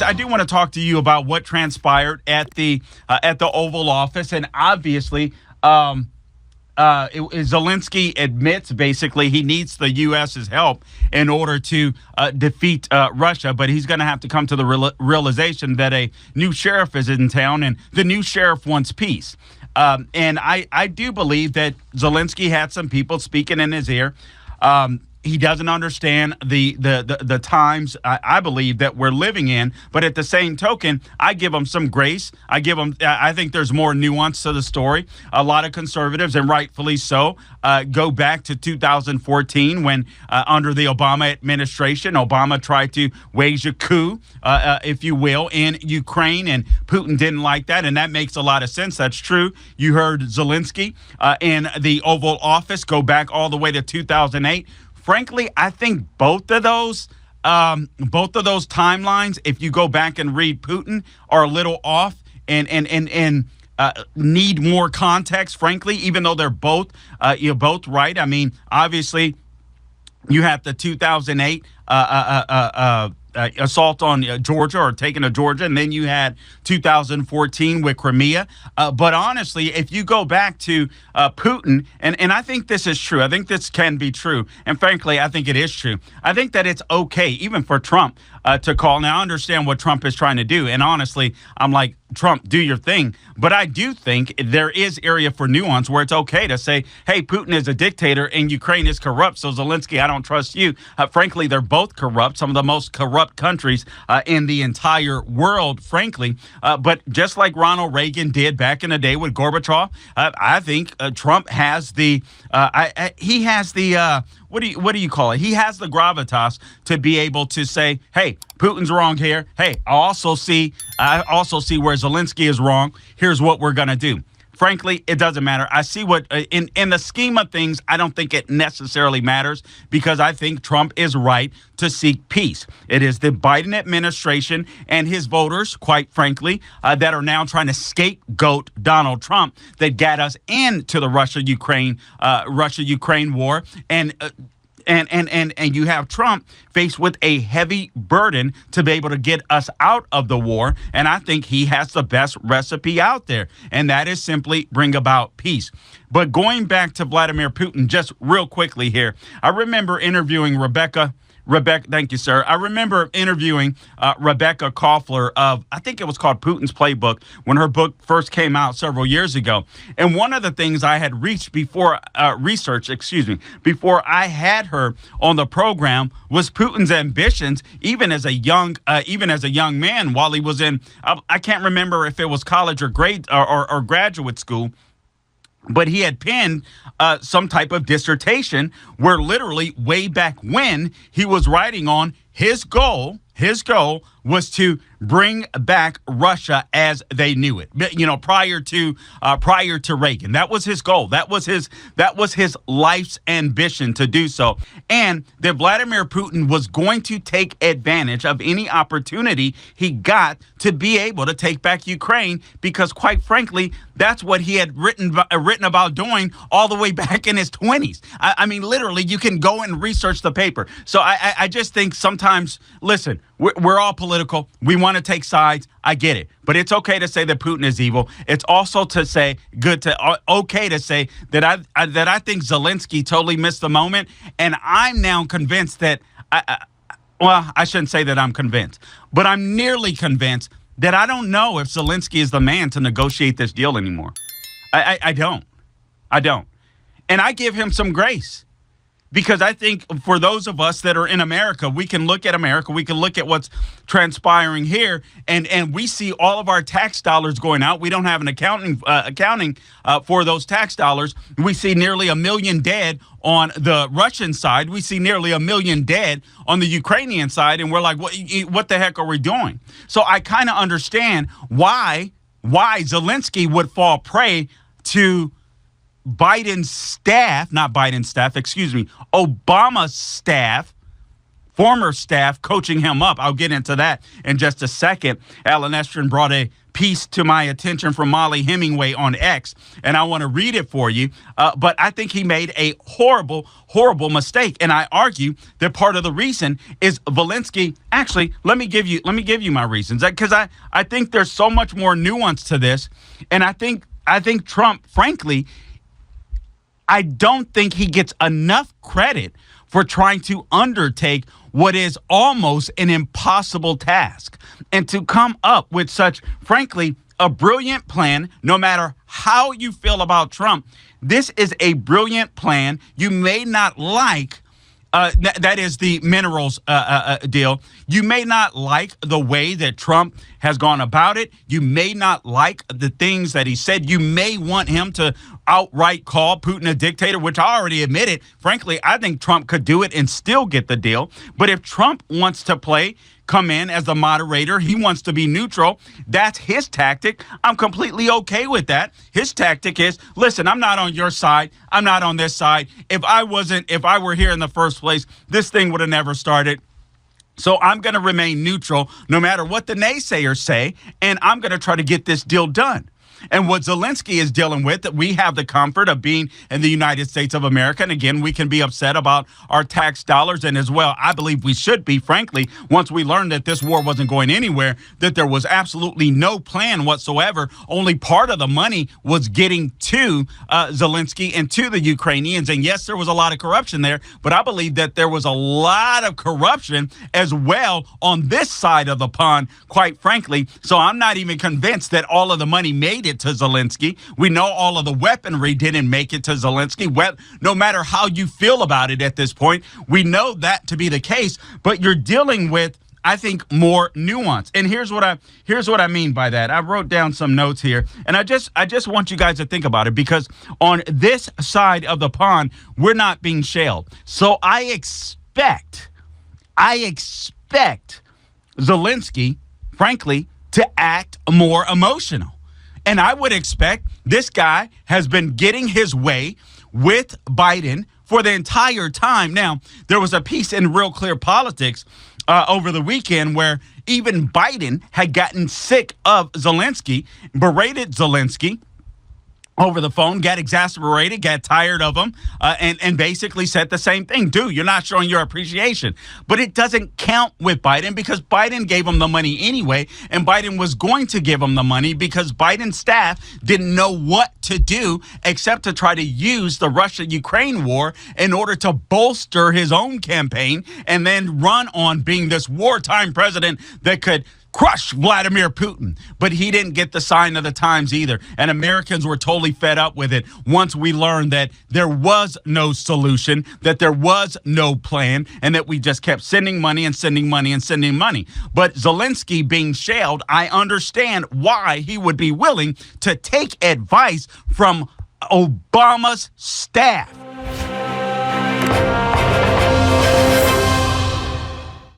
I do want to talk to you about what transpired at the Oval Office, and obviously, Zelensky admits basically he needs the U.S.'s help in order to defeat Russia, but he's going to have to come to the realization that a new sheriff is in town, and the new sheriff wants peace. And I do believe that Zelensky had some people speaking in his ear. He doesn't understand the times I believe that we're living in, but at the same token, I give him some grace. I think there's more nuance to the story. A lot of conservatives, and rightfully so, go back to 2014 when under the Obama administration, Obama tried to wage a coup, if you will, in Ukraine, and Putin didn't like that, and that makes a lot of sense. That's true. You heard Zelensky in the Oval Office go back all the way to 2008. Frankly, I think both of those timelines, if you go back and read Putin, are a little off and need more context. Frankly, even though they're both both right. I mean, obviously, you have the 2008 assault on Georgia, or taking of Georgia, and then you had 2014 with Crimea. But honestly, if you go back to Putin, and I think this is true, I think this can be true, and frankly, I think it is true. I think that it's okay, even for Trump, to call. Now, I understand what Trump is trying to do, and honestly, I'm like, Trump, do your thing. But I do think there is area for nuance where it's okay to say, hey, Putin is a dictator and Ukraine is corrupt, so Zelensky, I don't trust you. Frankly, they're both corrupt, some of the most corrupt countries in the entire world, frankly. But just like Ronald Reagan did back in the day with Gorbachev, I think Trump has the he has the what do you call it? He has the gravitas to be able to say, hey, Putin's wrong here. Hey, I also see where Zelensky is wrong. Here's what we're going to do. Frankly, it doesn't matter. I see what in the scheme of things, I don't think it necessarily matters, because I think Trump is right to seek peace. It is the Biden administration and his voters, quite frankly, that are now trying to scapegoat Donald Trump that got us into the Russia-Ukraine war. And you have Trump faced with a heavy burden to be able to get us out of the war. And I think he has the best recipe out there, and that is simply bring about peace. But going back to Vladimir Putin, just real quickly here, I remember interviewing Rebecca, thank you, sir. I remember interviewing Rebecca Koffler of, I think it was called Putin's Playbook, when her book first came out several years ago. And one of the things I had before I had her on the program was Putin's ambitions, even as a young man, while he was in, I can't remember if it was college or or graduate school. But he had penned some type of dissertation where literally way back when he was writing on his goal was to bring back Russia as they knew it. Prior to Reagan, that was his goal. That was his life's ambition to do so, and that Vladimir Putin was going to take advantage of any opportunity he got to be able to take back Ukraine, because quite frankly, that's what he had written about doing all the way back in his 20s. I mean, literally, you can go and research the paper. So I just think sometimes, listen, we're all political. We want to take sides. I get it. But it's okay to say that Putin is evil. It's also okay to say that I think Zelensky totally missed the moment. And I'm now convinced that, I shouldn't say that I'm convinced, but I'm nearly convinced that I don't know if Zelensky is the man to negotiate this deal anymore. I don't. And I give him some grace. Because I think for those of us that are in America, we can look at America, we can look at what's transpiring here, and we see all of our tax dollars going out. We don't have an accounting for those tax dollars. We see nearly 1 million dead on the Russian side. We see nearly 1 million dead on the Ukrainian side, and we're like, what the heck are we doing? So I kind of understand why Zelensky would fall prey to Obama's staff, former staff coaching him up. I'll get into that in just a second. Alan Estrin brought a piece to my attention from Molly Hemingway on X, and I want to read it for you. But I think he made a horrible mistake, and I argue that part of the reason is Zelensky. Actually, let me give you my reasons, because I think there's so much more nuance to this, and I think Trump, frankly, I don't think he gets enough credit for trying to undertake what is almost an impossible task, and to come up with such, frankly, a brilliant plan. No matter how you feel about Trump, this is a brilliant plan. You may not like that is the minerals deal. You may not like the way that Trump has gone about it. You may not like the things that he said. You may want him to outright call Putin a dictator, which I already admitted. Frankly, I think Trump could do it and still get the deal. But if Trump wants to come in as the moderator, he wants to be neutral, that's his tactic. I'm completely okay with that. His tactic is, listen, I'm not on your side. I'm not on this side. If I were here in the first place, this thing would have never started. So I'm going to remain neutral no matter what the naysayers say, and I'm going to try to get this deal done. And what Zelensky is dealing with, that we have the comfort of being in the United States of America. And again, we can be upset about our tax dollars. And as well, I believe we should be, frankly, once we learned that this war wasn't going anywhere, that there was absolutely no plan whatsoever. Only part of the money was getting to Zelensky and to the Ukrainians. And yes, there was a lot of corruption there, but I believe that there was a lot of corruption as well on this side of the pond, quite frankly. So I'm not even convinced that all of the money made it to Zelensky. We know all of the weaponry didn't make it to Zelensky. Well, no matter how you feel about it at this point, we know that to be the case. But you're dealing with, I think, more nuance. And here's what I mean by that. I wrote down some notes here, and I just want you guys to think about it, because on this side of the pond, we're not being shelled. So I expect Zelensky, frankly, to act more emotional. And I would expect this guy has been getting his way with Biden for the entire time. Now, there was a piece in Real Clear Politics over the weekend where even Biden had gotten sick of Zelensky, berated Zelensky over the phone, got exasperated, got tired of him, and basically said the same thing. Dude, you're not showing your appreciation. But it doesn't count with Biden, because Biden gave him the money anyway, and Biden was going to give him the money because Biden's staff didn't know what to do except to try to use the Russia-Ukraine war in order to bolster his own campaign and then run on being this wartime president that could crush Vladimir Putin. But he didn't get the sign of the times either. And Americans were totally fed up with it once we learned that there was no solution, that there was no plan, and that we just kept sending money and sending money and sending money. But Zelensky being shelled, I understand why he would be willing to take advice from Obama's staff.